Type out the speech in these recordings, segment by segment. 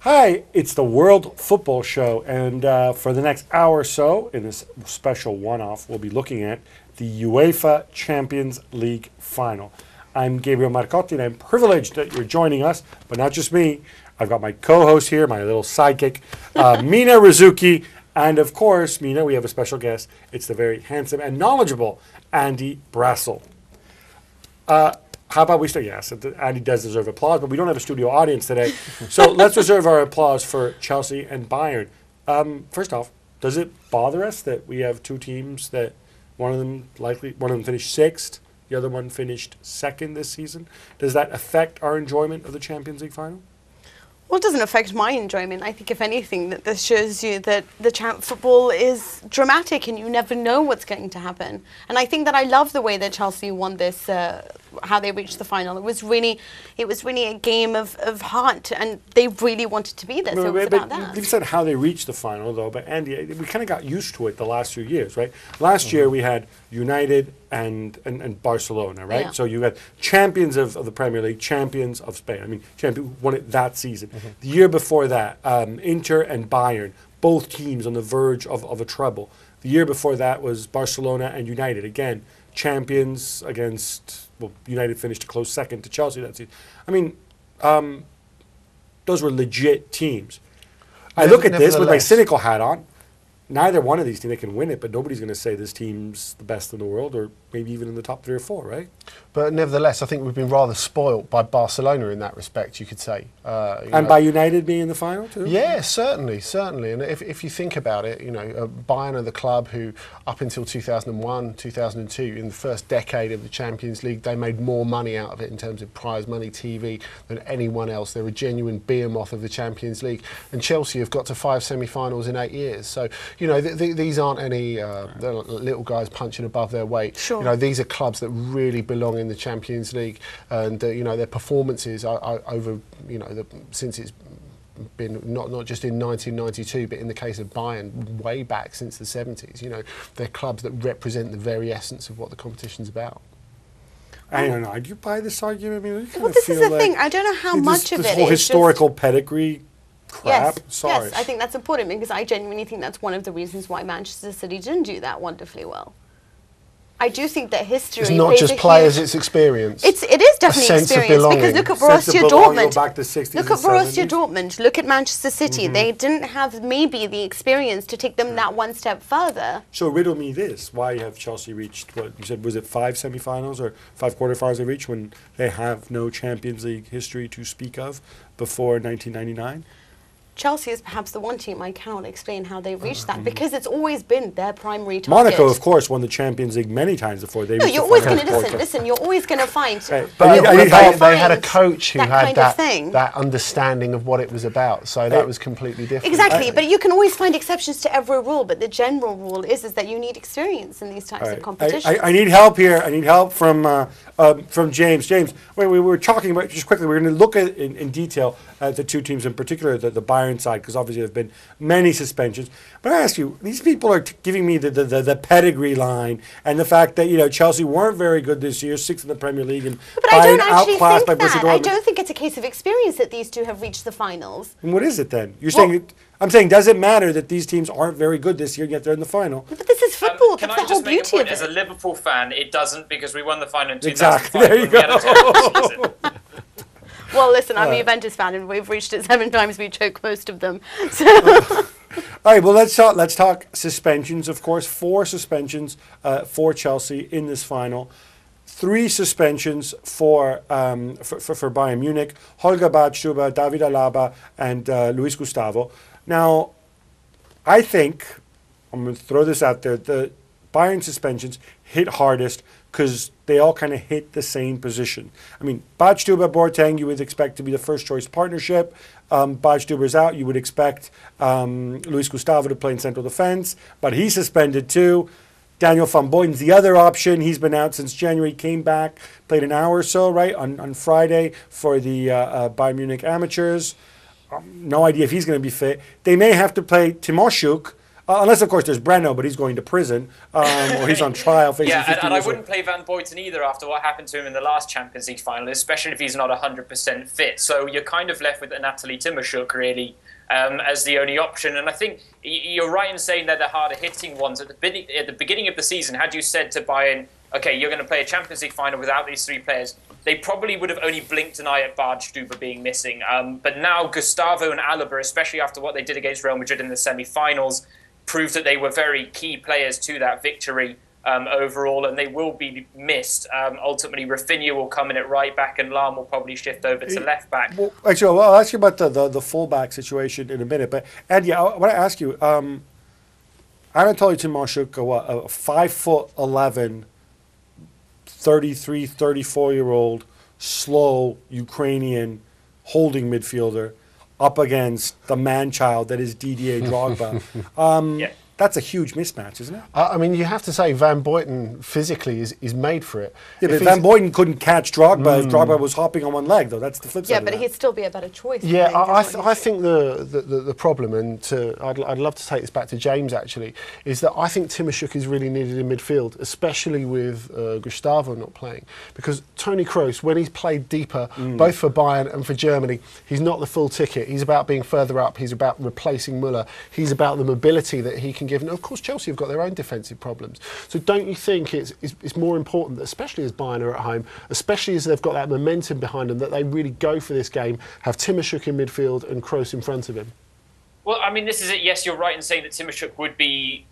Hi, it's the World Football Show, and for the next hour or so, in this special one-off, we'll be looking at the UEFA Champions League Final. I'm Gab Marcotti, and I'm privileged that you're joining us, but not just me. I've got my co-host here, my little sidekick, Mina Rzouki, and of course, Mina, we have a special guest. It's the very handsome and knowledgeable Andy Brassell. How about we start? Yes, Andy does deserve applause, but we don't have a studio audience today. So let's reserve our applause for Chelsea and Bayern. First off, does it bother us that we have two teams that one of them finished sixth, the other one finished second this season? Does that affect our enjoyment of the Champions League final? Well, it doesn't affect my enjoyment. I think, if anything, that this shows you that the football is dramatic and you never know what's going to happen. And I think that I love the way that Chelsea won this, how they reached the final. It was really a game of heart, and they really wanted to be there. So it was about that. You said how they reached the final, though, but Andy, we kind of got used to it the last few years, right? Last year we had United and Barcelona, right? Yeah. So you had champions of the Premier League, champions of Spain. I mean, champion won it that season. The year before that, Inter and Bayern, both teams on the verge of a treble. The year before that was Barcelona and United, again, champions against, well, United finished a close second to Chelsea that season. I mean, those were legit teams. I look at this with my cynical hat on. Neither one of these teams, they can win it, but nobody's going to say this team's the best in the world, or maybe even in the top 3 or 4, right? But nevertheless, I think we've been rather spoilt by Barcelona in that respect, you could say. And by United being in the final too? Yeah, certainly. And if you think about it, Bayern are the club who, up until 2001, 2002, in the first decade of the Champions League, they made more money out of it in terms of prize money, TV, than anyone else. They're a genuine behemoth of the Champions League. And Chelsea have got to 5 semi-finals in 8 years. So, these aren't any little guys punching above their weight. Sure. These are clubs that really belong in the Champions League, and their performances are over, since it's been not just in 1992, but in the case of Bayern, way back since the 70s. They're clubs that represent the very essence of what the competition's about. I don't know. Do you buy this argument? I mean, well, this is the thing. I don't know how much of it this whole historical pedigree crap. Yes, I think that's important, because I genuinely think that's one of the reasons why Manchester City didn't do that wonderfully well. I do think that history. It's not just players; it's experience. It is definitely experience, because look at Borussia Dortmund. Look at Borussia Dortmund. Look at Manchester City. They didn't have maybe the experience to take them that one step further. So riddle me this: why have Chelsea reached what you said? Was it 5 semi-finals or 5 quarterfinals they reached when they have no Champions League history to speak of before 1999? Chelsea is perhaps the one team I cannot explain how they reached that, because it's always been their primary target. Monaco, of course, won the Champions League many times before. You're always going to listen. You're always going to find. Right. But they had a coach who had that understanding of what it was about, so that was completely different. Exactly, but you can always find exceptions to every rule. But the general rule is that you need experience in these types of competitions. I need help here. I need help from James. James, we were talking about, just quickly, we're going to look at in detail at the two teams in particular, the Bayern side, because obviously there have been many suspensions. But I ask you, these people are giving me the pedigree line and the fact that Chelsea weren't very good this year, 6th in the Premier League, and Bayern outclassed by Borussia Dortmund. I don't think it's a case of experience that these two have reached the finals. And what is it then? You're saying? I'm saying, does it matter that these teams aren't very good this year, yet they're in the final? But this is football. Can That's I the whole just make a beauty point? of it. As a Liverpool fan, it doesn't, because we won the final in 2005. Exactly. There you go. Well, listen, I'm a Juventus fan, and we've reached it 7 times. We choke most of them. So. All right. Well, let's talk suspensions. Of course, 4 suspensions for Chelsea in this final. 3 suspensions for Bayern Munich: Holger Badstuber, David Alaba, and Luis Gustavo. Now, I think I'm going to throw this out there: the Bayern suspensions hit hardest because they all kind of hit the same position. I mean, Badstuber, Boateng, you would expect to be the first choice partnership. Badstuber's out. You would expect Luis Gustavo to play in central defense, but he's suspended too. Daniel van Boyden's the other option. He's been out since January, came back, played an hour or so, right, on Friday for the Bayern Munich amateurs. No idea if he's going to be fit. They may have to play Timoshuk Unless, of course, there's Breno, but he's going to prison, or he's on trial facing 50 and I years. wouldn't play Van Boyten either after what happened to him in the last Champions League final, especially if he's not 100% fit. So you're kind of left with Natalie Timoshuk, really, as the only option. And I think you're right in saying they're the harder-hitting ones. At the beginning of the season, had you said to Bayern, OK, you're going to play a Champions League final without these three players, they probably would have only blinked an eye at Bardstuber being missing. But now Gustavo and Alaba, especially after what they did against Real Madrid in the semi-finals, proved that they were very key players to that victory overall, and they will be missed. Ultimately, Rafinha will come in at right back, and Lahm will probably shift over to left back. Well, actually, I'll ask you about the fullback situation in a minute. But Andy, I want to ask you, Anatoly Timoshuk, what, a 5'11", 33, 34-year-old, slow Ukrainian holding midfielder up against the man-child that is Didier Drogba. Yeah. That's a huge mismatch, isn't it? I mean, you have to say Van Boyten physically is made for it. Yeah, but Van Boyten couldn't catch Drogba if Drogba was hopping on one leg, though. That's the flip side. Yeah, of but that. he'd still be a better choice. Yeah, I think the problem, and I'd love to take this back to James actually, is that I think Timoshuk is really needed in midfield, especially with Gustavo not playing, because Toni Kroos, when he's played deeper, both for Bayern and for Germany, he's not the full ticket. He's about being further up. He's about replacing Müller. He's about the mobility that he can give. And of course, Chelsea have got their own defensive problems. So don't you think it's more important, that especially as Bayern are at home, especially as they've got that momentum behind them, that they really go for this game, have Timoshuk in midfield and Kroos in front of him? Well, I mean, this is it. Yes, you're right in saying that Timoshuk would be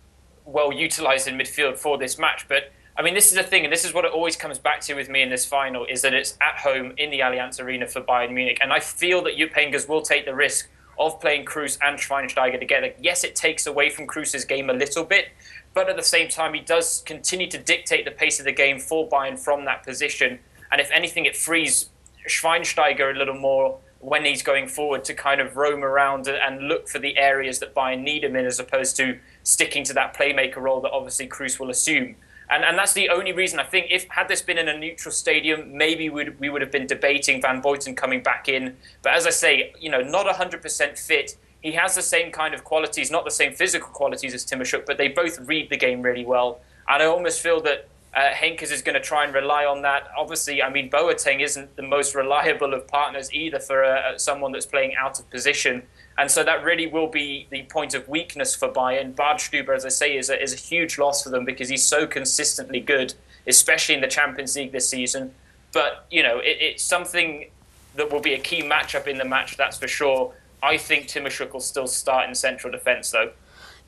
well utilised in midfield for this match. But, I mean, this is the thing, and this is what it always comes back to with me in this final, is that it's at home in the Allianz Arena for Bayern Munich. And I feel that Jupp Heynckes will take the risk of playing Kroos and Schweinsteiger together. Yes, it takes away from Kroos's game a little bit, but at the same time, he does continue to dictate the pace of the game for Bayern from that position. And if anything, it frees Schweinsteiger a little more when he's going forward to kind of roam around and look for the areas that Bayern need him in, as opposed to sticking to that playmaker role that obviously Kroos will assume. And that's the only reason I think, had this been in a neutral stadium, maybe we would have been debating Van Boyten coming back in. But as I say, not 100% fit. He has the same kind of qualities, not the same physical qualities as Timoshuk, but they both read the game really well. And I almost feel that Heynckes is going to try and rely on that. Obviously, I mean, Boateng isn't the most reliable of partners either for someone that's playing out of position. And so that really will be the point of weakness for Bayern. Bardstuber, as I say, is a huge loss for them because he's so consistently good, especially in the Champions League this season. But, it's something that will be a key matchup in the match, that's for sure. I think Timoshuk will still start in central defence, though.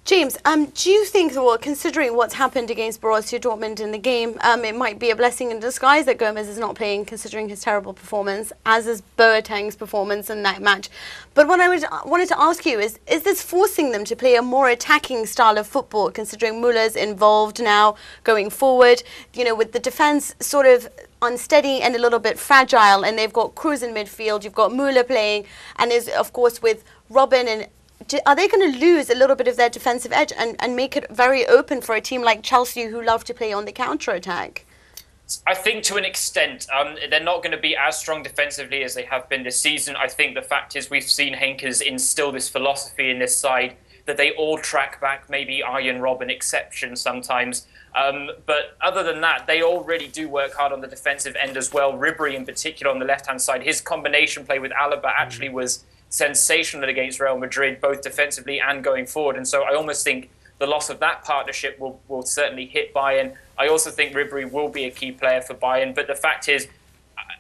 James, do you think, well, considering what's happened against Borussia Dortmund in the game, it might be a blessing in disguise that Gomez is not playing, considering his terrible performance, as is Boateng's performance in that match? But what I wanted to ask you is this forcing them to play a more attacking style of football, considering Müller's involved now going forward, with the defence sort of unsteady and a little bit fragile, and they've got Kroos in midfield, you've got Müller playing, and is of course with Robin, and are they going to lose a little bit of their defensive edge and make it very open for a team like Chelsea, who love to play on the counter-attack? I think to an extent, they're not going to be as strong defensively as they have been this season. I think the fact is we've seen Heynckes instill this philosophy in this side that they all track back, maybe Arjen Robben exception sometimes. But other than that, they all really do work hard on the defensive end as well. Ribéry in particular on the left-hand side, his combination play with Alaba actually was sensational against Real Madrid, both defensively and going forward. And so I almost think the loss of that partnership will certainly hit Bayern. I also think Ribéry will be a key player for Bayern. But the fact is,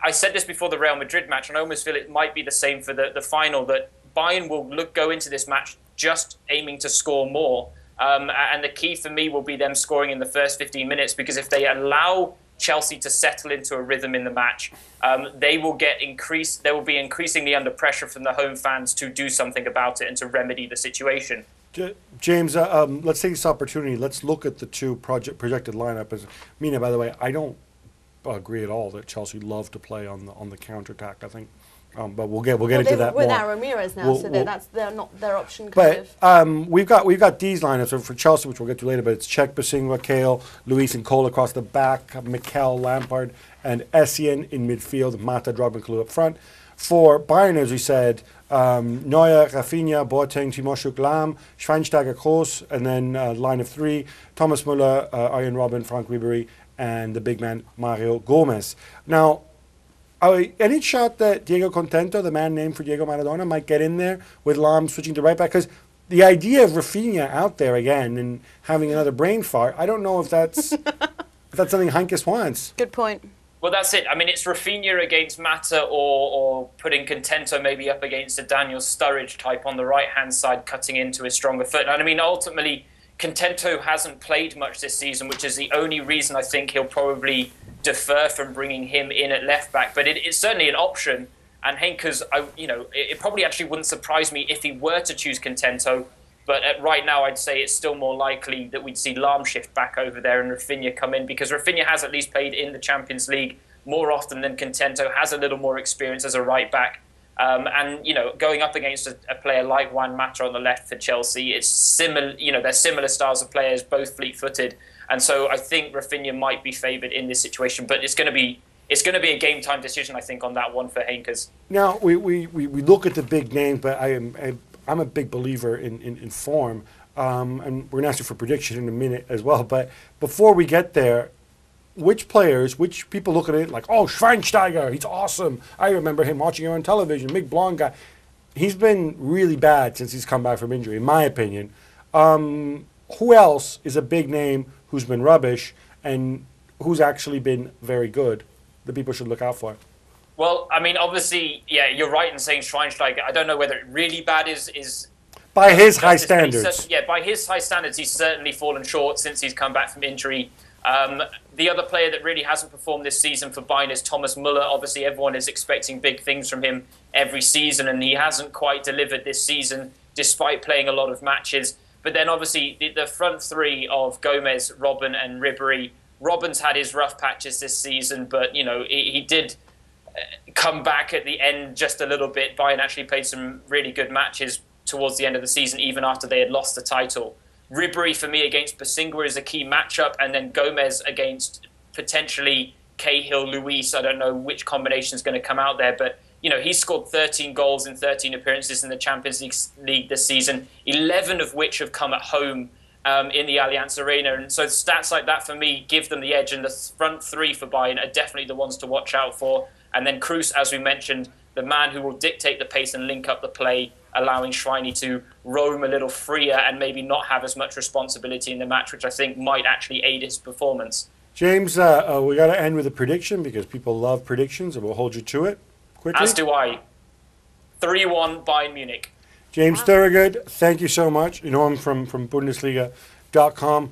I said this before the Real Madrid match, and I almost feel it might be the same for the final, that Bayern will go into this match just aiming to score more. And the key for me will be them scoring in the first 15 minutes, because if they allow Chelsea to settle into a rhythm in the match, they will be increasingly under pressure from the home fans to do something about it and to remedy the situation. James, let's take this opportunity. Let's look at the two projected lineup. Mina, by the way, I don't agree at all that Chelsea love to play on the counterattack. I think, but we'll get into that more. Without Ramirez now, they're not their option. We've got these lineups for Chelsea, which we'll get to later. But it's Cech, Basingwa, Kale, Luis, and Cole across the back, Mikel, Lampard, and Essien in midfield. Mata, Drogba, and Klose up front. For Bayern, as we said, Neuer, Rafinha, Boateng, Timoshuk, Lahm, Schweinsteiger, Kroos, and then line of three, Thomas Müller, Arjen Robben, Frank Ribery, and the big man, Mario Gomez. Now, any shot that Diego Contento, the man named for Diego Maradona, might get in there with Lahm switching to right back? Because the idea of Rafinha out there again and having another brain fart, I don't know if that's if that's something Heinkes wants. Good point. Well, that's it. I mean, it's Rafinha against Mata or putting Contento maybe up against a Daniel Sturridge type on the right-hand side, cutting into his stronger foot. And I mean, ultimately, Contento hasn't played much this season, which is the only reason I think he'll probably defer from bringing him in at left-back. But it's certainly an option. And Henkes, it probably actually wouldn't surprise me if he were to choose Contento. But right now, I'd say it's still more likely that we'd see Lahm shift back over there and Rafinha come in, because Rafinha has at least played in the Champions League more often than Contento, has a little more experience as a right back. And, going up against a player like Juan Mata on the left for Chelsea, it's similar, they're similar styles of players, both fleet-footed. And so I think Rafinha might be favoured in this situation, but it's going to be a game-time decision, I think, on that one for Henkes. Now, we look at the big names, but I'm a big believer in form, and we're going to ask you for prediction in a minute as well. But before we get there, which people look at it like, oh, Schweinsteiger, he's awesome. I remember him watching him on television, big blonde guy. He's been really bad since he's come back from injury, in my opinion. Who else is a big name who's been rubbish and who's actually been very good that people should look out for? Well, I mean, obviously, yeah, you're right in saying Schweinsteiger. I don't know whether really bad is by his high standards. By his high standards, he's certainly fallen short since he's come back from injury. The other player that really hasn't performed this season for Bayern is Thomas Müller. Obviously, everyone is expecting big things from him every season, and he hasn't quite delivered this season, despite playing a lot of matches. But then, obviously, the front three of Gomez, Robben, and Ribery. Robben's had his rough patches this season, but he did come back at the end just a little bit. Bayern actually played some really good matches towards the end of the season, even after they had lost the title. Ribery, for me, against Bosingwa is a key matchup, and then Gomez against potentially Cahill, Luis. I don't know which combination is going to come out there, but he's scored 13 goals in 13 appearances in the Champions League this season, 11 of which have come at home in the Allianz Arena. And so stats like that, for me, give them the edge, and the front three for Bayern are definitely the ones to watch out for. And then Kroos, as we mentioned, the man who will dictate the pace and link up the play, allowing Schweini to roam a little freer and maybe not have as much responsibility in the match, which I think might actually aid his performance. James, we got to end with a prediction because people love predictions, and we'll hold you to it quickly. As do I. 3-1 Bayern Munich. James Thorogood, thank you so much. You know him from Bundesliga.com.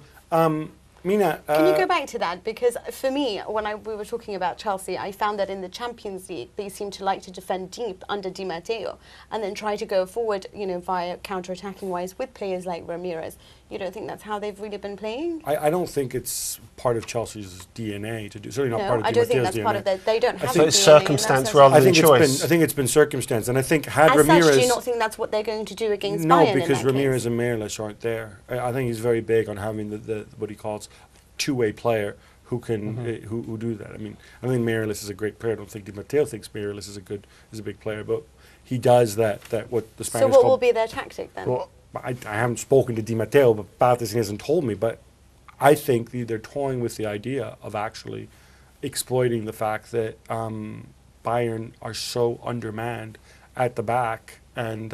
Mina, can you go back to that? Because for me, when we were talking about Chelsea, I found that in the Champions League, they seem to like to defend deep under Di Matteo and then try to go forward, via counter-attacking wise with players like Ramirez. You don't think that's how they've really been playing? I don't think it's part of Chelsea's DNA to do. Certainly not part of Di Matteo's DNA. I don't think that's DNA. part of that. They don't have so it's circumstance rather than choice. I think it's been circumstance, and I think as Ramirez. Such, do you not think that's what they're going to do against Bayern? No, because Ramirez and Mirallas aren't there. I think he's very big on having the what he calls two-way player who can who do that. I mean, I think Mirallas is a great player. I don't think Di Matteo thinks Mirallas is a big player, but he does that what the Spanish. So what will be their tactic then? Well, I haven't spoken to Di Matteo, but Bartes hasn't told me. But I think they're toying with the idea of actually exploiting the fact that Bayern are so undermanned at the back, and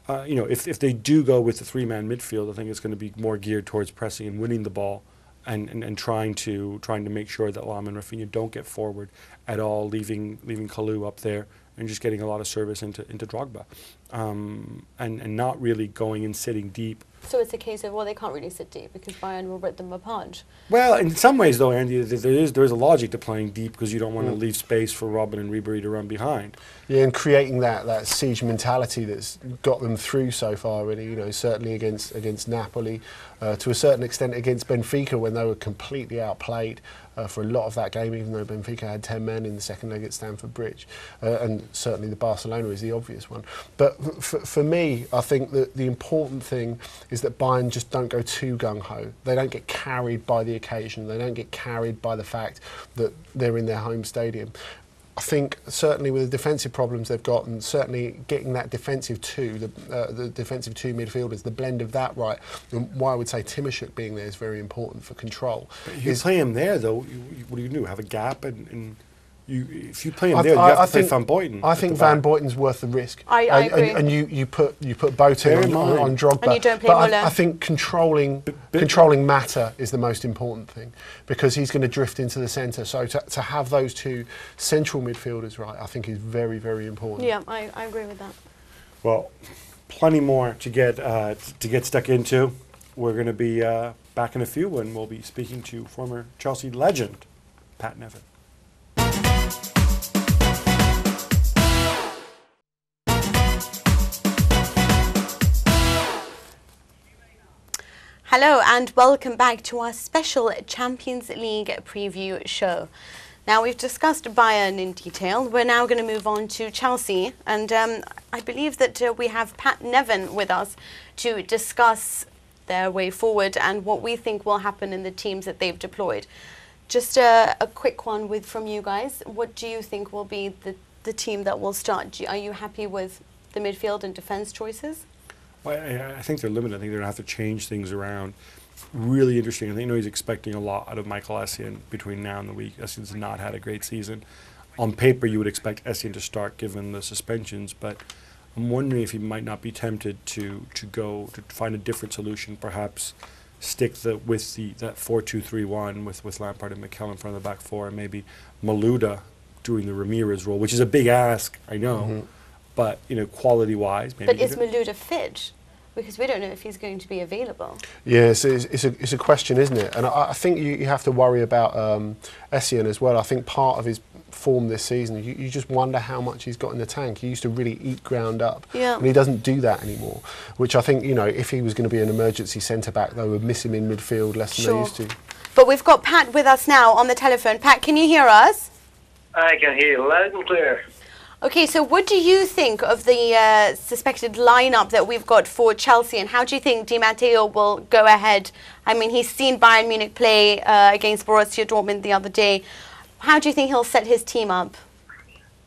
if they do go with the three-man midfield, I think it's going to be more geared towards pressing and winning the ball, and trying to make sure that Lahm and Rafinha don't get forward at all, leaving Kalou up there and just getting a lot of service into Drogba, and not really going and sitting deep. So it's a case of, they can't really sit deep because Bayern will rip them apart. Well, in some ways, though, Andy, there is a logic to playing deep because you don't want to leave space for Robben and Ribery to run behind. Yeah, and creating that siege mentality that's got them through so far, really, certainly against Napoli, to a certain extent against Benfica when they were completely outplayed for a lot of that game, even though Benfica had 10 men in the second leg at Stamford Bridge. And certainly the Barcelona is the obvious one. But for me, I think that the important thing is that Bayern just don't go too gung-ho. They don't get carried by the occasion. They don't get carried by the fact that they're in their home stadium. I think certainly with the defensive problems they've got, and certainly getting that defensive two, the defensive two midfielders, the blend of that right, and why I would say Timoshuk being there is very important for control. But you play him there though, what do you do? Have a gap and if you play him there, you have to play Van Buiten. I think Van Buiten's worth the risk. I agree. And you put Boateng on Drogba. And you don't play but Muller. I think controlling Mata is the most important thing, because he's going to drift into the centre. So to have those two central midfielders right, I think is very, very important. Yeah, I agree with that. Well, plenty more to get stuck into. We're going to be back in a few when we'll be speaking to former Chelsea legend, Pat Nevin. Hello and welcome back to our special Champions League preview show. Now, we've discussed Bayern in detail. We're now going to move on to Chelsea, and I believe that we have Pat Nevin with us to discuss their way forward and what we think will happen in the teams that they've deployed. Just a quick one from you guys. What do you think will be the team that will start? Are you happy with the midfield and defence choices? Well, I think they're limited. I think they're going to have to change things around. Really interesting. I think he's expecting a lot out of Michael Essien between now and the week. Essien's not had a great season. On paper, you would expect Essien to start given the suspensions, but I'm wondering if he might not be tempted to find a different solution, perhaps stick with that 4-2-3-1 with Lampard and Mikel in front of the back four, and maybe Malouda doing the Ramirez role, which is a big ask, I know. Mm-hmm. But, quality-wise, maybe. But is Malouda fit? Because we don't know if he's going to be available. Yes, it's a question, isn't it? And I think you have to worry about Essien as well. I think part of his form this season, you just wonder how much he's got in the tank. He used to really eat ground up, and he doesn't do that anymore. Which I think, if he was going to be an emergency centre-back, they would miss him in midfield less than they used to. But we've got Pat with us now on the telephone. Pat, can you hear us? I can hear you loud and clear. Okay, so what do you think of the suspected lineup that we've got for Chelsea, and how do you think Di Matteo will go ahead? I mean, he's seen Bayern Munich play against Borussia Dortmund the other day. How do you think he'll set his team up?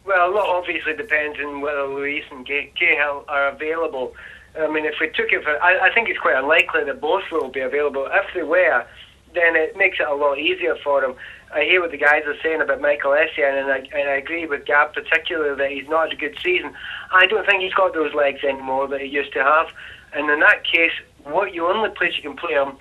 Well, a lot obviously depends on whether Luis and Cahill are available. I mean, if we took it for... I think it's quite unlikely that both will be available. If they were, then it makes it a lot easier for them. I hear what the guys are saying about Michael Essien, and I agree with Gab particularly that he's not had a good season. I don't think he's got those legs anymore that he used to have. And in that case, the only place you can play him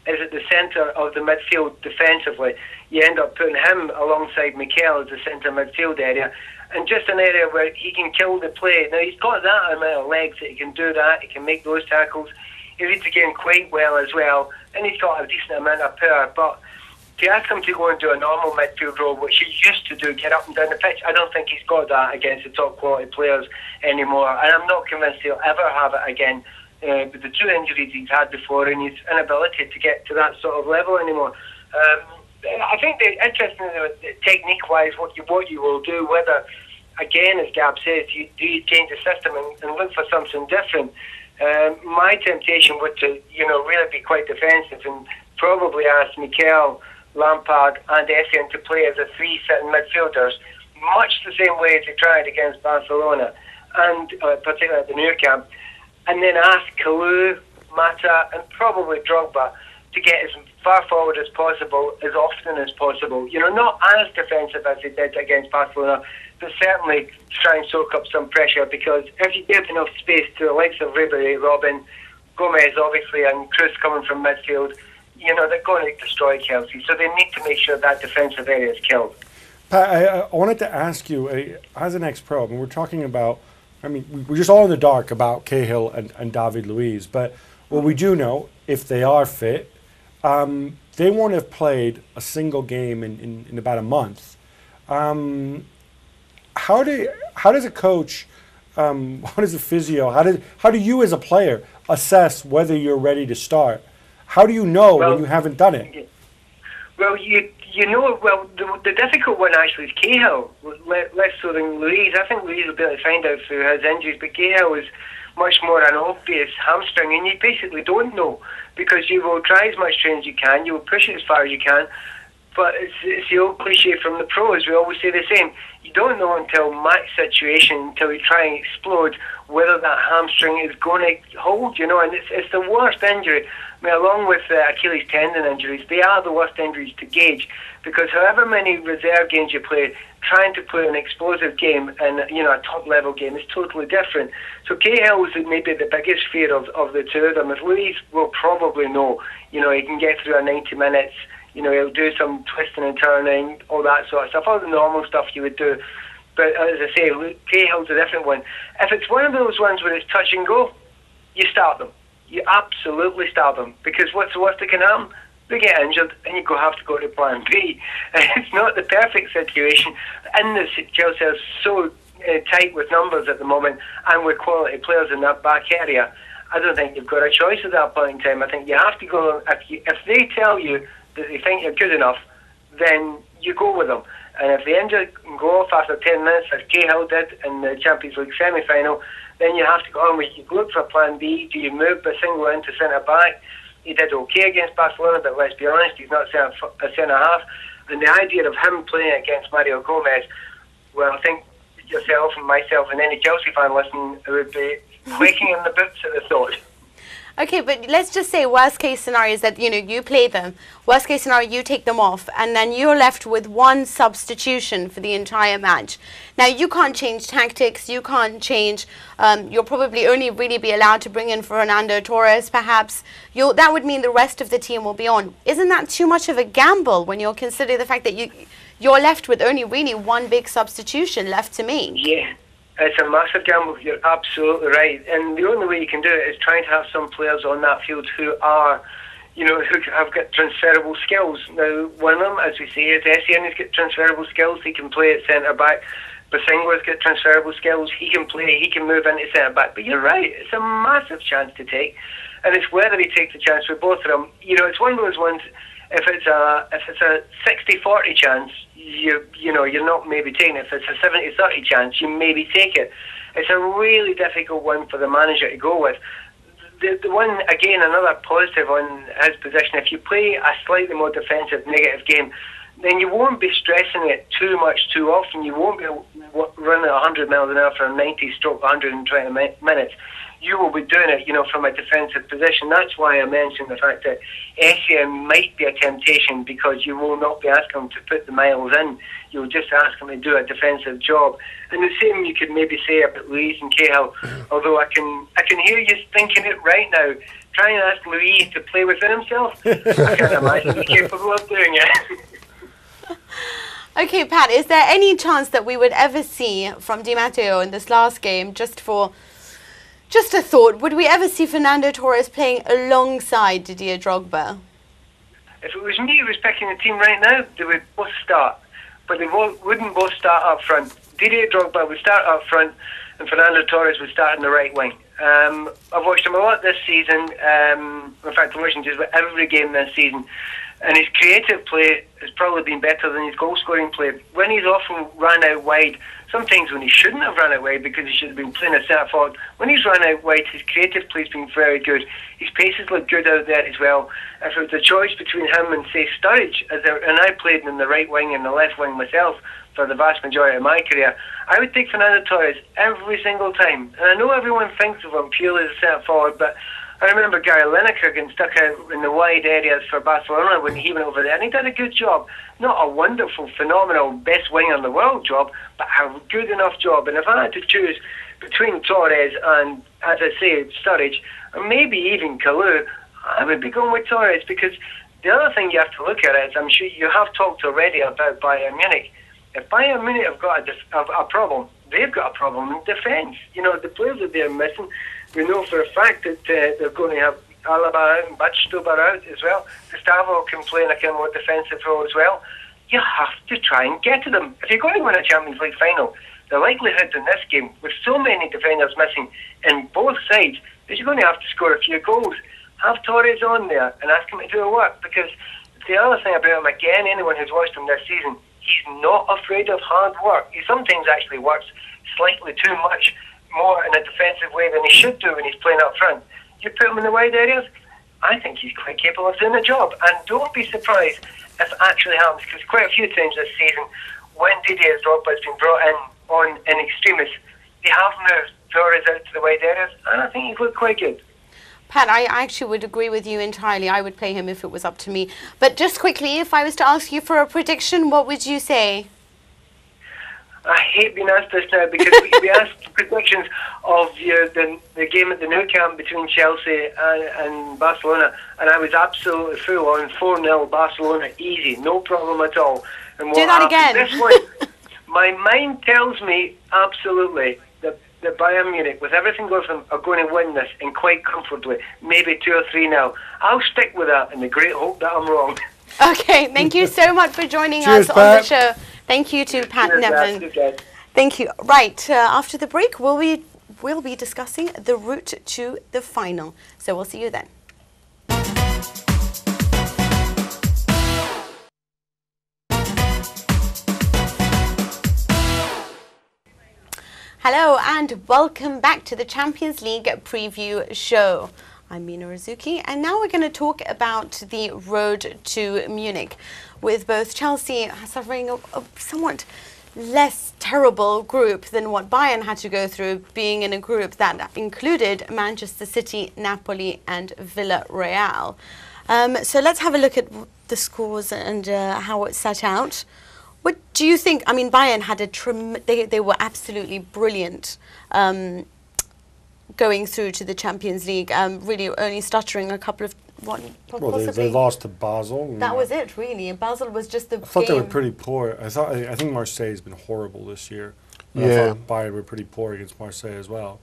is at the centre of the midfield defensively. You end up putting him alongside Mikel as the centre midfield area, and just an area where he can kill the play. Now, he's got that amount of legs that he can do that, he can make those tackles. He reads the game quite well as well, and he's got a decent amount of power, but to ask him to go and do a normal midfield role, which he used to do, get up and down the pitch, I don't think he's got that against the top quality players anymore, and I'm not convinced he'll ever have it again with the two injuries he's had before and his inability to get to that sort of level anymore. I think the interesting technique-wise, what you will do, whether, again, as Gab says, do you change the system and look for something different. My temptation would to really be quite defensive and probably ask Mikel, Lampard and Essien to play as a three sitting midfielders, much the same way as they tried against Barcelona, and particularly at the Nou Camp, and then ask Kalou, Mata and probably Drogba to get as far forward as possible, as often as possible. Not as defensive as they did against Barcelona, but certainly try and soak up some pressure, because if you give enough space to the likes of Ribery, Robin, Gomez obviously, and Kroos coming from midfield, they're going to destroy Chelsea. So they need to make sure that defensive area is killed. Pat, I wanted to ask you, as an ex-pro, we're talking about, we're just all in the dark about Cahill and David Luiz, but what we do know, if they are fit, they won't have played a single game in about a month. How does a coach, how does a physio, how do you as a player assess whether you're ready to start? How do you know when you haven't done it? Well, the difficult one actually is Cahill, less so than Luiz. I think Luiz will be able to find out through his injuries, but Cahill is much more an obvious hamstring, and you basically don't know, because you will try as much training as you can, you will push it as far as you can, But it's the old cliche from the pros. We always say the same. You don't know until match situation, until you try and explode, whether that hamstring is going to hold, you know. And it's the worst injury. I mean, along with Achilles tendon injuries, they are the worst injuries to gauge, because however many reserve games you play, trying to play an explosive game and, you know, a top-level game is totally different. So Cahill is maybe the biggest fear of the two of them. If Louise will probably know, you know, he can get through a 90 minutes. You know, he'll do some twisting and turning, all that sort of stuff, all the normal stuff you would do. But as I say, Cahill's a different one. If it's one of those ones where it's touch and go, you start them. You absolutely start them. Because what's the worst that can happen? They get injured and you have to go to plan B. It's not the perfect situation. And Chelsea is so tight with numbers at the moment and with quality players in that back area. I don't think you've got a choice at that point in time. I think you have to go. If they tell you that they think you're good enough, then you go with them. And if the injury can go off after 10 minutes, as Cahill did in the Champions League semi-final, then you have to go on with, you look for a plan B. Do you move Brassell into centre-back? He did okay against Barcelona, but let's be honest, he's not a centre-half. And the idea of him playing against Mario Gomez, well, I think yourself and myself and any Chelsea fan listening would be quaking in the boots at the thought. Okay, but let's just say worst case scenario is that, you know, you play them. Worst case scenario, you take them off, and then you're left with one substitution for the entire match. Now, you can't change tactics. You can't change. You'll probably only really be allowed to bring in Fernando Torres, perhaps. That would mean the rest of the team will be on. Isn't that too much of a gamble when you're considering the fact that you're left with only really one big substitution left to make? Yeah. It's a massive gamble. You're absolutely right. And the only way you can do it is trying to have some players on that field who are, you know, who have got transferable skills. Now, one of them, as we say, is Essien. He's got transferable skills. He can play at centre-back. Basingwa's got transferable skills. He can play. He can move into centre-back. But you're right. It's a massive chance to take. And it's whether he takes the chance with both of them. You know, it's one of those ones, if it's a 60-40 chance, you know, you're not maybe taking it. If it's a 70-30 chance, you maybe take it. It's a really difficult one for the manager to go with. The one, again, another positive on his position, if you play a slightly more defensive, negative game, then you won't be stressing it too much too often. You won't be running 100 miles an hour for 90-120 minutes. You will be doing it, you know, from a defensive position. That's why I mentioned the fact that Essien might be a temptation, because you will not be asking him to put the miles in. You'll just ask him to do a defensive job. And the same you could maybe say about Luis and Cahill, although I can hear you thinking it right now. Try and ask Luis to play within himself. I can't imagine he's capable of doing it. Okay, Pat, is there any chance that we would ever see from Di Matteo in this last game, just a thought, would we ever see Fernando Torres playing alongside Didier Drogba? If it was me who was picking the team right now, they would both start. But they wouldn't both start up front. Didier Drogba would start up front and Fernando Torres would start in the right wing. I've watched him a lot this season. In fact, I'm watching just about every game this season. And his creative play has probably been better than his goal-scoring play. When he's often run out wide, sometimes when he shouldn't have run out wide because he should have been playing a centre-forward, when he's run out wide, his creative play's been very good. His paces look good out there as well. If it was a choice between him and, say, Sturridge, and I played in the right wing and the left wing myself for the vast majority of my career, I would take Fernando Torres every single time. And I know everyone thinks of him purely as a centre-forward, but I remember Gary Lineker getting stuck out in the wide areas for Barcelona when he went over there, and he did a good job. Not a wonderful, phenomenal, best winger in the world job, but a good enough job. And if I had to choose between Torres and, as I say, Sturridge, or maybe even Kalou, I would be going with Torres, because the other thing you have to look at is, I'm sure you have talked already about Bayern Munich. If Bayern Munich have got a problem, they've got a problem in defence. You know, the players that they're missing, we know for a fact that they're going to have Alaba out and Badstuber out as well. Gustavo can play in a kind of more defensive role as well. You have to try and get to them. If you're going to win a Champions League final, the likelihood in this game, with so many defenders missing in both sides, is you're going to have to score a few goals. Have Torres on there and ask him to do a work, because the other thing about him, again, anyone who's watched him this season, he's not afraid of hard work. He sometimes actually works slightly too much more in a defensive way than he should do when he's playing up front. You put him in the wide areas, I think he's quite capable of doing the job. And don't be surprised if it actually happens, because quite a few times this season, when Didier Drogba has been brought in extremis, they have moved Torres out to the wide areas, and I think he's looked quite good. Pat, I actually would agree with you entirely. I would play him if it was up to me. But just quickly, if I was to ask you for a prediction, what would you say? I hate being asked this now because we asked predictions of the game at the Nou Camp between Chelsea and Barcelona, and I was absolutely full on 4-0 Barcelona, easy, no problem at all. And do that again. This one, my mind tells me absolutely the Bayern Munich, with everything going for them, are going to win this, and quite comfortably, maybe 2 or 3-0. I'll stick with that in the great hope that I'm wrong. Okay, thank you so much for joining Cheers, us Pat. on the show. Thank you to Pat Nevin. Thank you. Right, after the break, we'll be discussing the route to the final. So we'll see you then. Hello and welcome back to the Champions League preview show. I'm Mina Rzouki, and now we're going to talk about the road to Munich, with both Chelsea suffering a somewhat less terrible group than what Bayern had to go through, being in a group that included Manchester City, Napoli and Villarreal. So let's have a look at the scores and how it's set out. What do you think? I mean, Bayern had they were absolutely brilliant going through to the Champions League, really only stuttering a couple of Well, they lost to Basel. That was it, really. And Basel was just the I thought they were pretty poor. I think Marseille has been horrible this year. And I thought Bayern were pretty poor against Marseille as well.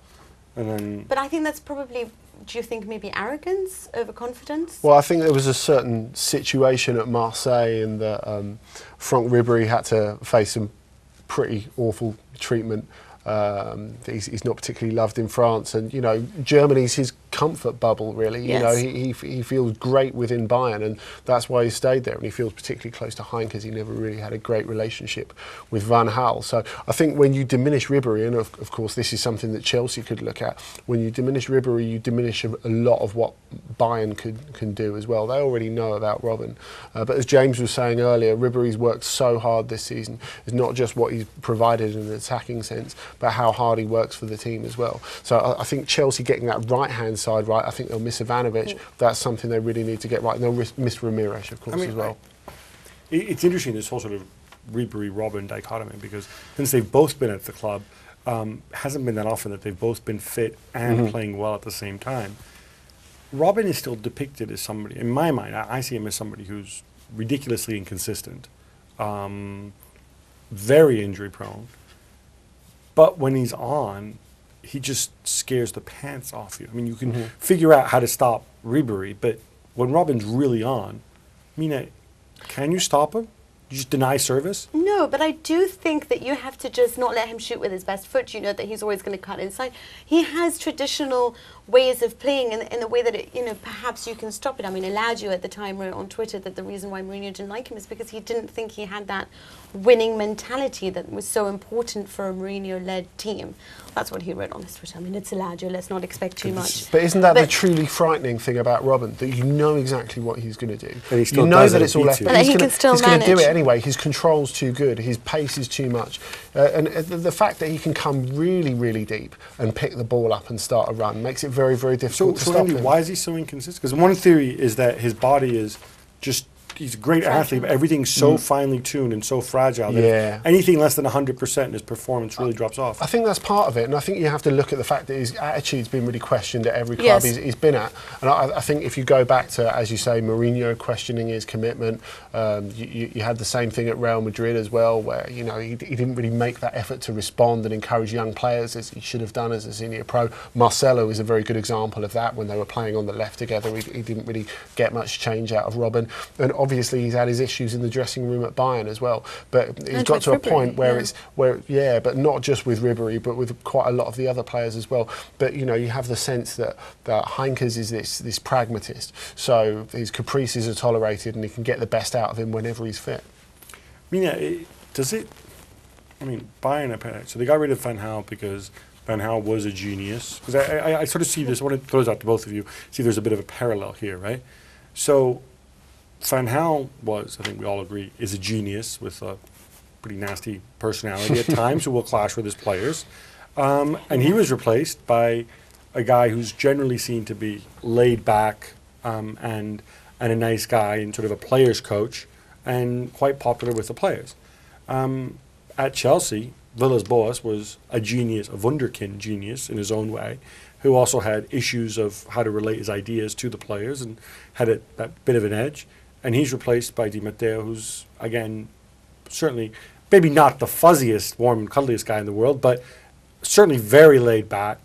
And then. But I think that's probably. Do you think maybe arrogance, overconfidence? Well, I think there was a certain situation at Marseille in that Franck Ribéry had to face some pretty awful treatment. He's not particularly loved in France, and you know, Germany's his comfort bubble, really. Yes. You know, he feels great within Bayern, and that's why he stayed there. And he feels particularly close to Heinz, because he never really had a great relationship with Van Gaal. So I think when you diminish Ribéry, and of course this is something that Chelsea could look at, when you diminish Ribéry, you diminish a lot of what Bayern can do as well. They already know about Robben, but as James was saying earlier, Ribéry's worked so hard this season. It's not just what he's provided in an attacking sense, but how hard he works for the team as well. So I think Chelsea getting that right-hand side right, I think they'll miss Ivanovic. That's something they really need to get right. And they'll miss Ramirez, of course, as well. It's interesting, this whole sort of Ribéry-Robben dichotomy, because since they've both been at the club, hasn't been that often that they've both been fit and playing well at the same time. Robben is still depicted as somebody, in my mind, I see him as somebody who's ridiculously inconsistent, very injury-prone. But when he's on, he just scares the pants off you. I mean, you can figure out how to stop Ribéry, but when Robben's really on, Mina, can you stop him? You just deny service? No, but I do think that you have to just not let him shoot with his best foot. You know that he's always going to cut inside. He has traditional ways of playing in the way that, it, you know, perhaps you can stop it. I mean, Eladio at the time wrote on Twitter that the reason why Mourinho didn't like him is because he didn't think he had that winning mentality that was so important for a Mourinho-led team. That's what he wrote on his Twitter. I mean, it's Eladio. Let's not expect too much. But isn't that the truly frightening thing about Robben? That you know exactly what he's going to do. And he still you know that it's all left. And he can still manage. He's going to do it anyway. His control's too good. His pace is too much. And the fact that he can come really, really deep and pick the ball up and start a run makes it very, very difficult to stop Andy, him. why is he so inconsistent? Because one theory is that his body is just, he's a great athlete, but everything's so finely tuned and so fragile that anything less than 100% in his performance really drops off. I think that's part of it, and I think you have to look at the fact that his attitude's been really questioned at every club he's been at. And I think if you go back to, as you say, Mourinho questioning his commitment, you had the same thing at Real Madrid as well, where you know he didn't really make that effort to respond and encourage young players as he should have done as a senior pro. Marcelo is a very good example of that. When they were playing on the left together, he didn't really get much change out of Robben. And obviously he's had his issues in the dressing room at Bayern as well, but he's got to a point where but not just with Ribéry, but with quite a lot of the other players as well. But you know, you have the sense that Heinkes is this pragmatist, so his caprices are tolerated and he can get the best out of him whenever he's fit. I mean, Bayern, so they got rid of Van Gaal because Van Gaal was a genius. Because I sort of see this, I want to throw this out to both of you, see there's a bit of a parallel here, right? So Van Gaal was, I think we all agree, is a genius with a pretty nasty personality at times who will clash with his players. And he was replaced by a guy who's generally seen to be laid back and a nice guy and sort of a player's coach and quite popular with the players. At Chelsea, Villas-Boas was a genius, a wunderkind genius in his own way, who also had issues of how to relate his ideas to the players and had that bit of an edge. And he's replaced by Di Matteo, who's, again, certainly maybe not the fuzziest, warm and cuddliest guy in the world, but certainly very laid back,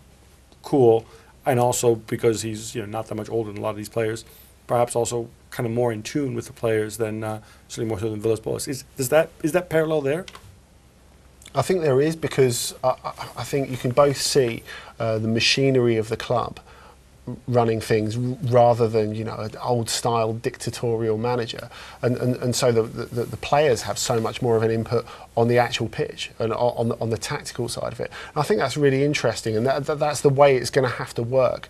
cool, and also because he's not that much older than a lot of these players, perhaps also kind of more in tune with the players than certainly more so than Villas-Boas. Is that parallel there? I think there is, because I think you can both see the machinery of the club running things rather than an old style dictatorial manager, and so the players have so much more of an input on the actual pitch and on the tactical side of it. And I think that's really interesting, and that's the way it's going to have to work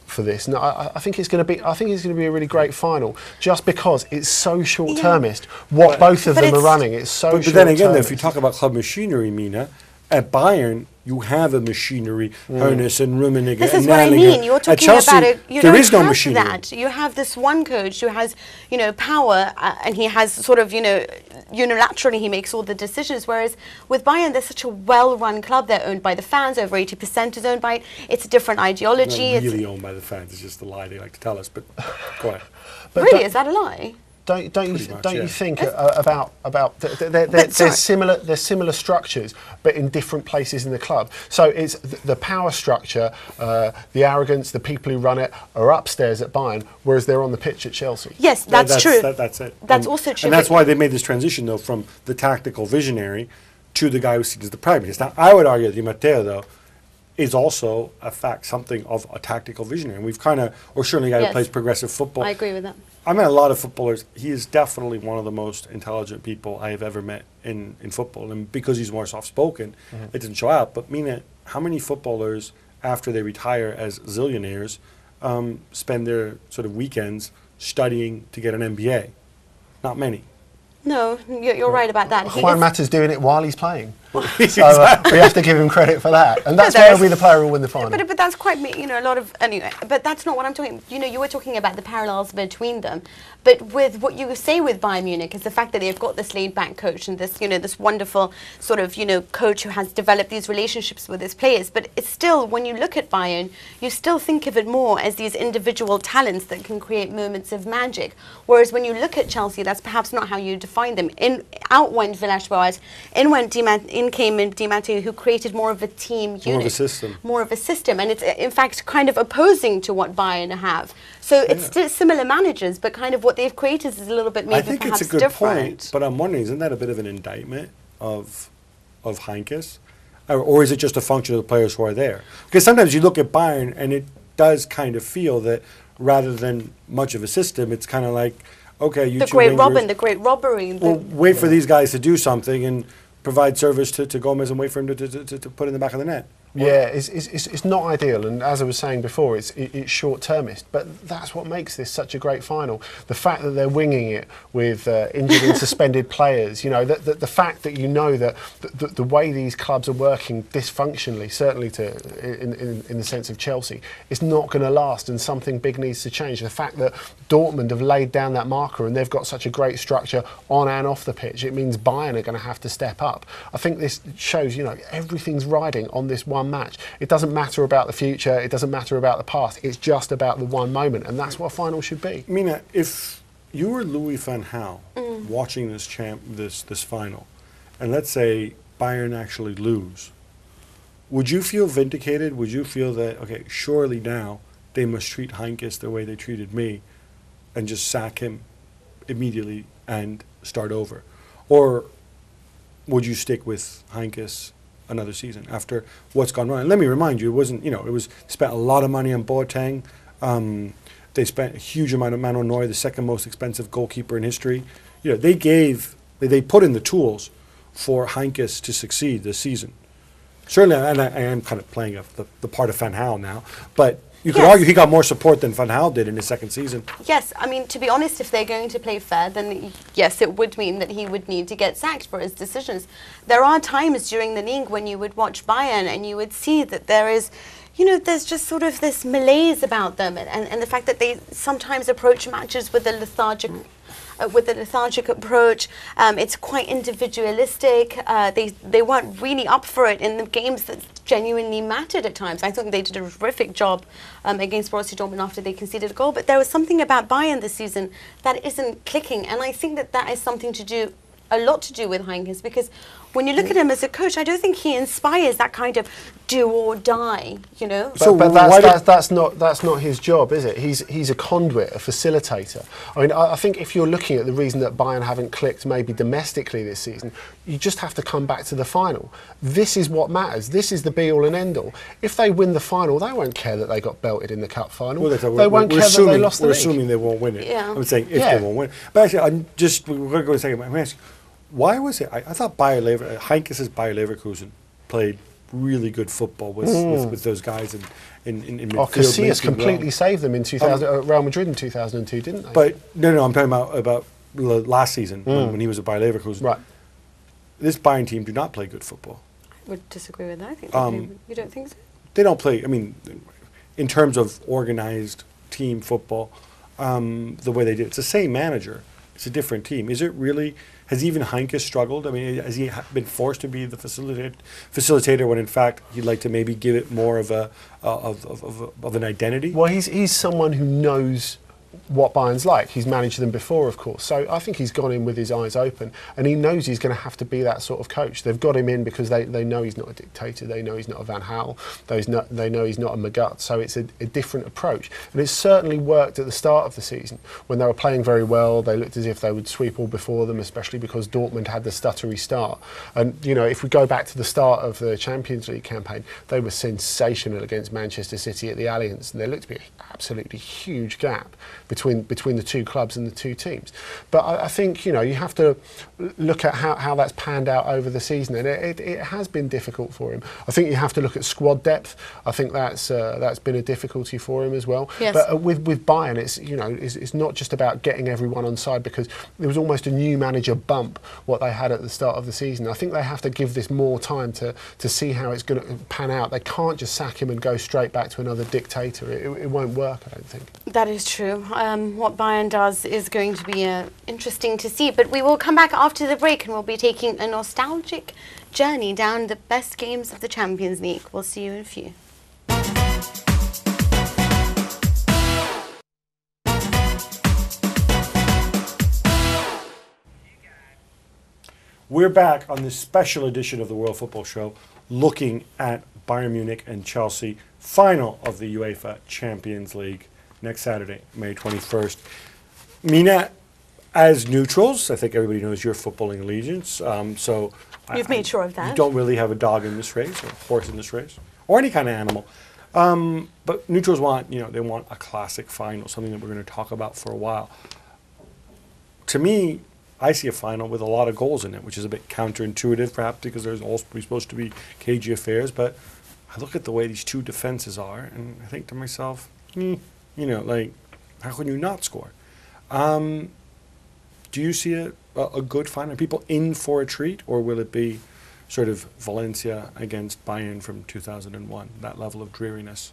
for this. And I think it's going to be a really great final, just because it's so short-termist. What both of them are running, it's so short-termist. But then again, if you talk about club machinery, Mina, at Bayern, you have a machinery, Hoeneß and Rummenigge This and is what I mean. You're talking Chelsea, about it. You there don't is no have machinery. that. You have this one coach who has, power, and he has sort of, unilaterally he makes all the decisions. Whereas with Bayern, they're such a well-run club. They're owned by the fans. Over 80% is owned by it. It's a different ideology. Not really owned by the fans. It's just a lie they like to tell us. But go ahead. But really, is that a lie? Don't you think about there's similar structures, but in different places in the club. So it's the power structure, the arrogance, the people who run it are upstairs at Bayern, whereas they're on the pitch at Chelsea. Yes, that's true. That's it. That's also true. And that's why they made this transition, though, from the tactical visionary to the guy who sees the pragmatist. Now, I would argue that Di Matteo, though, is also something of a tactical visionary. And we've or certainly a guy who plays progressive football. I agree with that. I met a lot of footballers. He is definitely one of the most intelligent people I have ever met in football. And because he's more soft-spoken, it doesn't show out. But Mina, how many footballers, after they retire as zillionaires, spend their sort of weekends studying to get an MBA? Not many. No, you're right about that. Juan Mata's doing it while he's playing. So we have to give him credit for that. And that's why he'll be the player who will win the final. But that's quite, a lot of, anyway, but that's not what I'm talking, you were talking about the parallels between them. But with what you say with Bayern Munich is the fact that they've got this laid-back coach and this, this wonderful sort of, coach who has developed these relationships with his players. But it's still, when you look at Bayern, you still think of it more as these individual talents that can create moments of magic. Whereas when you look at Chelsea, that's perhaps not how you define them. Out went Villas-Boas, in came Di Matteo, who created more of a team unit. More of a system. More of a system. And it's, in fact, kind of opposing to what Bayern have. So it's still similar managers, but kind of what they've created is a little bit maybe perhaps perhaps it's a good different. point, but I'm wondering, isn't that a bit of an indictment of Heynckes? Or is it just a function of the players who are there? Because sometimes you look at Bayern and it does kind of feel that rather than much of a system, it's kind of like, okay, you the two great Rangers, Robin, the great robbery. Well, wait for these guys to do something and provide service to Gomez and wait for him to put in the back of the net. Yeah, it's not ideal, and as I was saying before, it's short-termist, but that's what makes this such a great final. The fact that they're winging it with injured and suspended players, the fact that that the way these clubs are working dysfunctionally, certainly in the sense of Chelsea, it's not going to last, and something big needs to change. The fact that Dortmund have laid down that marker and they've got such a great structure on and off the pitch, it means Bayern are going to have to step up. I think this shows, everything's riding on this one match. It doesn't matter about the future, it doesn't matter about the past, it's just about the one moment, and that's what a final should be. Mina, if you were Louis van Gaal watching this final, and let's say Bayern actually lose, would you feel vindicated? Would you feel that, okay, surely now they must treat Heynckes the way they treated me and just sack him immediately and start over? Or would you stick with Heynckes another season after what's gone wrong? And let me remind you, it wasn't, it was spent a lot of money on Boateng. They spent a huge amount on Manuel Neuer, the second most expensive goalkeeper in history. They put in the tools for Heynckes to succeed this season. Certainly, and I am kind of playing the part of Van Gaal now, but you could Yes. argue he got more support than Van Gaal did in his second season. Yes, I mean, to be honest, if they're going to play fair, then yes, it would mean that he would need to get sacked for his decisions. There are times during the league when you would watch Bayern and you would see that there is, you know, there's just sort of this malaise about them, and the fact that they sometimes approach matches with a lethargic approach. It's quite individualistic. They weren't really up for it in the games that genuinely mattered at times. I think they did a terrific job against Borussia Dortmund after they conceded a goal. But there was something about Bayern this season that isn't clicking, and I think that that is something to do, a lot to do with Heinkes, because when you look at him as a coach, I don't think he inspires that kind of do or die, you know. But that's not his job, is it? He's a conduit, a facilitator. I mean, I think if you're looking at the reason that Bayern haven't clicked maybe domestically this season, you just have to come back to the final. This is what matters. This is the be-all and end-all. If they win the final, they won't care that they got belted in the cup final. Well, they won't care that they lost the We're league. assuming they won't win it. Yeah. I'm saying if they won't win it. But actually, we're going to go a second. I'm asking, why was it? I thought Heinkes' Bayer Leverkusen played really good football with those guys in midfield. Casillas making completely saved them in Real Madrid in 2002, didn't they? But no, I'm talking about last season when he was at Bayer Leverkusen. Right. This Bayern team do not play good football. I would disagree with that. I think you don't think so? They don't play. I mean, in terms of organized team football, the way they did. It's the same manager. It's a different team. Is it really? Has even Heinkes struggled? I mean, has he been forced to be the facilitator when in fact he'd like to maybe give it more of an identity? Well, he's someone who knows what Bayern's like. He's managed them before, of course. So I think he's gone in with his eyes open, and he knows he's going to have to be that sort of coach. They've got him in because they know he's not a dictator. They know he's not a Van Gaal. They know he's not a Magath. So it's a different approach. And it certainly worked at the start of the season when they were playing very well. They looked as if they would sweep all before them, especially because Dortmund had the stuttery start. And, you know, if we go back to the start of the Champions League campaign, they were sensational against Manchester City at the Allianz. And there looked to be an absolutely huge gap between the two clubs and the two teams. But I think, you know, you have to look at how that's panned out over the season, and it has been difficult for him. I think you have to look at squad depth. I think that's been a difficulty for him as well. Yes. But with Bayern, it's not just about getting everyone on side, because there was almost a new manager bump what they had at the start of the season. I think they have to give this more time to see how it's going to pan out. They can't just sack him and go straight back to another dictator. It won't work, I don't think. That is true. What Bayern does is going to be interesting to see. But we will come back after the break and we'll be taking a nostalgic journey down the best games of the Champions League. We'll see you in a few. We're back on this special edition of the World Football Show looking at Bayern Munich and Chelsea, final of the UEFA Champions League next Saturday, May 21st. Mina, as neutrals, I think everybody knows your footballing allegiance. So You've made sure of that. You don't really have a dog in this race, or a horse in this race, or any kind of animal. But neutrals want, they want a classic final, something that we're going to talk about for a while. To me, I see a final with a lot of goals in it, which is a bit counterintuitive, perhaps, because there's also supposed to be cagey affairs. But I look at the way these two defenses are, and I think to myself, how can you not score? Do you see a good final? Are people in for a treat, or will it be sort of Valencia against Bayern from 2001, that level of dreariness?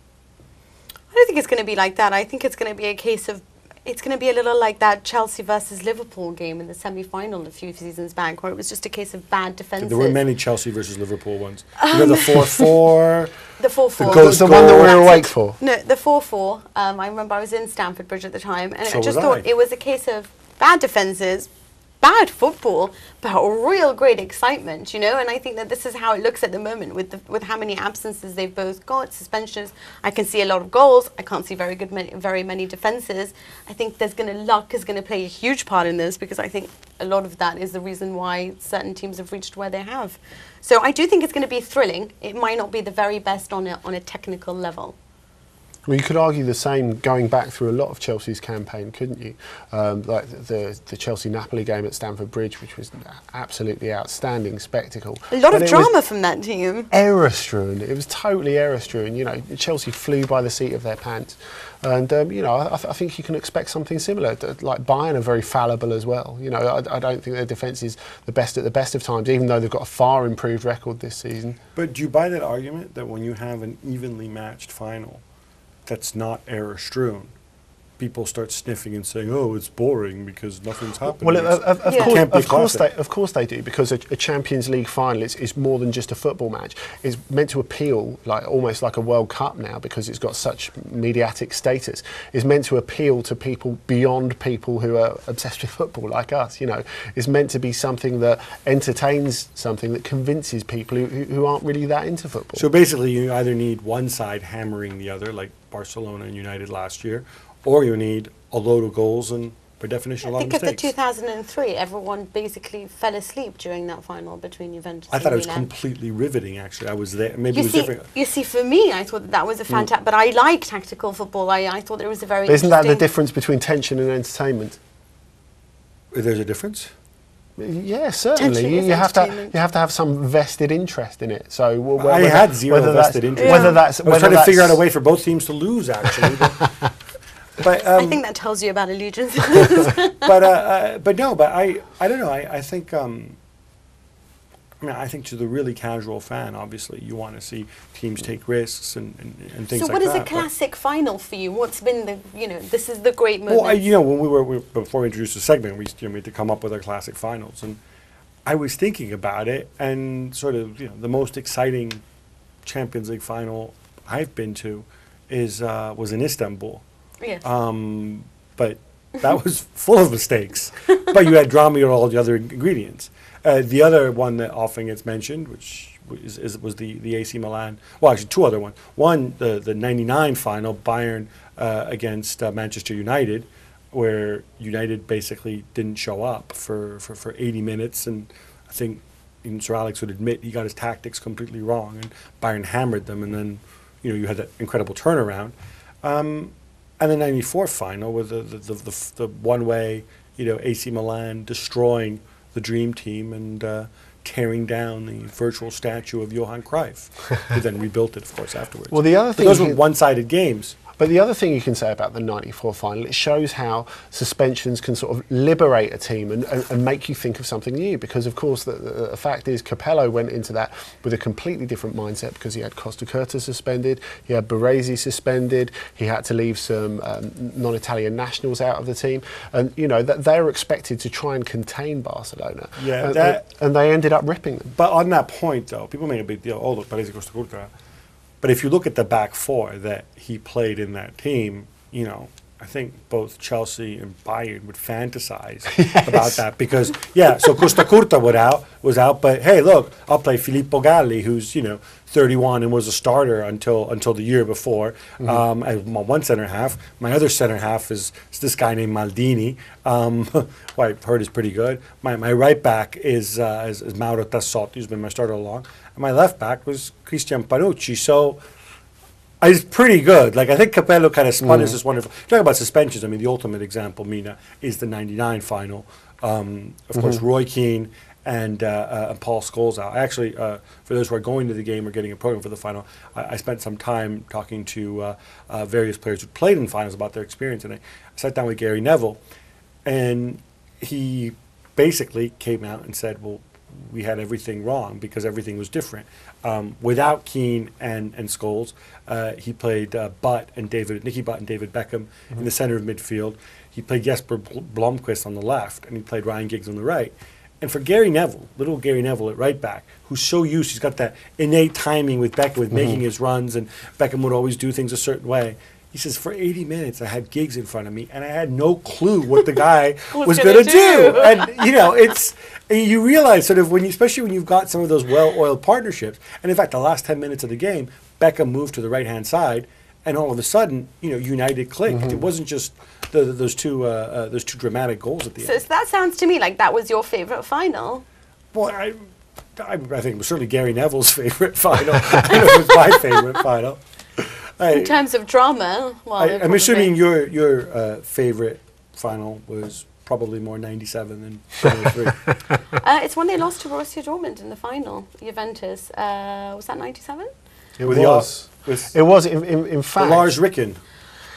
I don't think it's going to be like that. I think it's going to be a case of, it's going to be a little like that Chelsea versus Liverpool game in the semi-final a few seasons back, where it was just a case of bad defenses. There were many Chelsea versus Liverpool ones. The 4-4. The 4-4. The one that we were awake for. No, the 4-4. I remember I was in Stamford Bridge at the time, and So I just was thought I. it was a case of bad defenses, bad football, but real great excitement, and I think that this is how it looks at the moment with how many absences they've both got, suspensions. I can see a lot of goals. I can't see very many defenses. I think luck is going to play a huge part in this, because I think a lot of that is the reason why certain teams have reached where they have. So I do think it's going to be thrilling. It might not be the very best on a technical level. Well, you could argue the same going back through a lot of Chelsea's campaign, couldn't you? Like the Chelsea-Napoli game at Stamford Bridge, which was an absolutely outstanding spectacle. A lot of drama from that team. Error-strewn. It was totally error-strewn. You know, Chelsea flew by the seat of their pants. And, you know, I think you can expect something similar. Like Bayern are very fallible as well. You know, I don't think their defence is the best at the best of times, even though they've got a far improved record this season. But do you buy that argument that when you have an evenly matched final that's not error-strewn, people start sniffing and saying, "Oh, it's boring because nothing's happening"? Well, of course they do, because a Champions League final is more than just a football match. It's meant to appeal, like almost like a World Cup now, because it's got such mediatic status. It's meant to appeal to people beyond people who are obsessed with football, like us. You know, it's meant to be something that entertains, something that convinces people who aren't really that into football. So basically, you either need one side hammering the other, like Barcelona and United last year, or you need a load of goals and, by definition, a lot of mistakes. I think of the 2003, everyone basically fell asleep during that final between Juventus and I thought it was Milan. completely riveting, actually. I was there. Maybe it was different. You see, for me, I thought that was a fantastic... But I like tactical football. I thought it was a very Isn't that the difference between tension and entertainment? There's a difference? Yeah, certainly. You have to have some vested interest in it. So I had zero vested interest. Whether that's I was trying to figure out a way for both teams to lose, actually. But I think that tells you about allegiance. but I don't know. I think I think to the really casual fan, obviously, you want to see teams take risks and things like that. So what is a classic final for you? What's been the, this is the great moment? Well, when before we introduced the segment, we had to come up with our classic finals, and I was thinking about it, and sort of the most exciting Champions League final I've been to was in Istanbul. Yes. But that was full of mistakes. But you had drama and all the other ingredients. The other one that often gets mentioned, which was the AC Milan. Well, actually, two other ones. One, the '99 final, Bayern against Manchester United, where United basically didn't show up for 80 minutes, and I think even Sir Alex would admit he got his tactics completely wrong, and Bayern hammered them, and then you had that incredible turnaround. And the '94 final with the one-way, AC Milan destroying the dream team and tearing down the virtual statue of Johan Cruyff, who then rebuilt it, of course, afterwards. Well, the other thing those were one-sided games. But the other thing you can say about the '94 final, it shows how suspensions can sort of liberate a team and make you think of something new. Because, of course, the fact is Capello went into that with a completely different mindset, because he had Costa Curta suspended, he had Baresi suspended, he had to leave some non-Italian nationals out of the team. And, that they're expected to try and contain Barcelona. Yeah, and they ended up ripping them. But on that point, though, people make a big deal. Oh, look, Baresi, Costa Curta. But if you look at the back four that he played in that team, I think both Chelsea and Bayern would fantasize about that, because so Costa Curta was out, but hey, look, I'll play Filippo Galli, who's 31 and was a starter until the year before. As my one center half, my other center half is this guy named Maldini, who I heard is pretty good. My right back is Mauro Tassotti, who's been my starter along. And my left back was Christian Panucci. So it's pretty good. Like, I think Capello kind of spun as this wonderful. Talking about suspensions, I mean, the ultimate example, Mina, is the '99 final. Of course, Roy Keane and Paul Scholes out. Actually, for those who are going to the game or getting a program for the final, I spent some time talking to various players who played in finals about their experience. And I sat down with Gary Neville, and he basically came out and said, well, we had everything wrong because everything was different. Without Keane and Scholes, he played Nicky Butt and David Beckham in the center of midfield. He played Jesper Blomqvist on the left, and he played Ryan Giggs on the right. And for Gary Neville, little Gary Neville at right back, who's so used, he's got that innate timing with Beckham, with making his runs, and Beckham would always do things a certain way. He says, for 80 minutes, I had Giggs in front of me, and I had no clue what the guy was going to do. And, you realize sort of especially when you've got some of those well-oiled partnerships. And in fact, the last 10 minutes of the game, Beckham moved to the right-hand side, and all of a sudden, United clicked. It wasn't just those two dramatic goals at the end. So that sounds to me like that was your favourite final. Well, I think it was certainly Gary Neville's favourite final. It was my favourite final. In terms of drama, well, I'm assuming your favorite final was probably more 97 than 23. It's when they lost to Borussia Dortmund in the final, Juventus. Was that 97? It was. It was, in fact. Lars Ricken.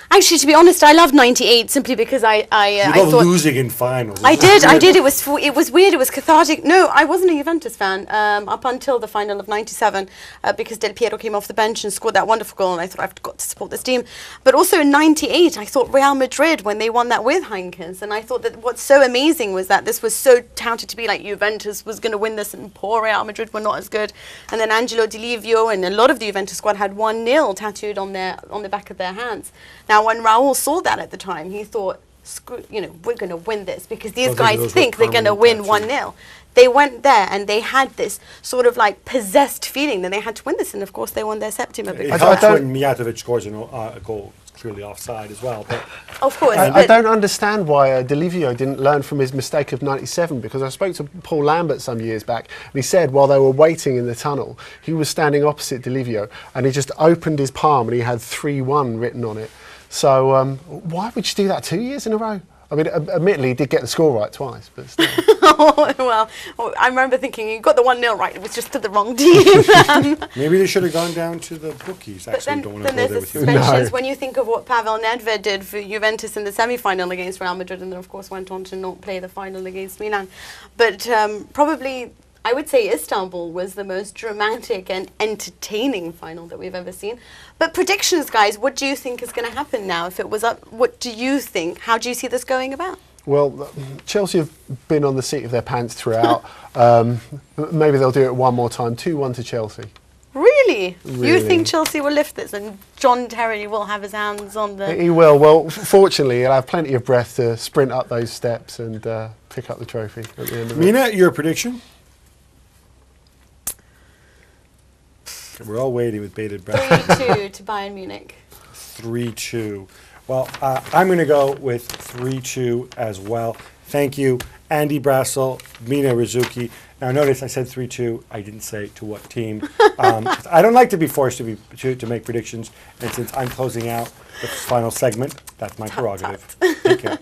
Actually, to be honest, I love 98 simply because I thought losing in finals. I did. It was weird. It was cathartic. No, I wasn't a Juventus fan up until the final of 97 because Del Piero came off the bench and scored that wonderful goal, and I thought I've got to support this team. But also in 98, I thought Real Madrid when they won that with Heinkes, and I thought that what's so amazing was that this was so touted to be like Juventus was going to win this, and poor Real Madrid were not as good. And then Angelo Di Livio and a lot of the Juventus squad had 1-0 tattooed on the back of their hands. Now, when Raul saw that at the time, he thought, screw, we're going to win this because these guys think they're going to win 1-0. They went there and they had this sort of like possessed feeling that they had to win this, and of course they won their Septima. It helps when Mijatovic scores a goal. It's clearly offside as well. But of course. I don't understand why Di Livio didn't learn from his mistake of 97, because I spoke to Paul Lambert some years back, and he said while they were waiting in the tunnel, he was standing opposite Di Livio and he just opened his palm and he had 3-1 written on it. So why would you do that 2 years in a row? I mean, admittedly, he did get the score right twice, but still. Well, I remember thinking you got the 1-0 right. It was just to the wrong team. Maybe they should have gone down to the bookies. Actually, don't want to go there with you. Suspensions. When you think of what Pavel Nedved did for Juventus in the semi-final against Real Madrid, and then of course went on to not play the final against Milan, but probably, I would say Istanbul was the most dramatic and entertaining final that we've ever seen. But predictions, guys, what do you think is going to happen now? If it was up, what do you think? How do you see this going about? Well, Chelsea have been on the seat of their pants throughout. Maybe they'll do it one more time. 2-1 to Chelsea. Really? You think Chelsea will lift this and John Terry will have his hands on the... He will. Well, fortunately, he'll have plenty of breath to sprint up those steps and pick up the trophy at the end of it. Mina, your prediction? We're all waiting with bated breath. 3-2 to Bayern Munich. 3-2. Well, I'm going to go with 3-2 as well. Thank you, Andy Brassell, Mina Rzouki. Now, notice I said 3-2. I didn't say to what team. I don't like to be forced to make predictions, and since I'm closing out the final segment, that's my prerogative. Take care.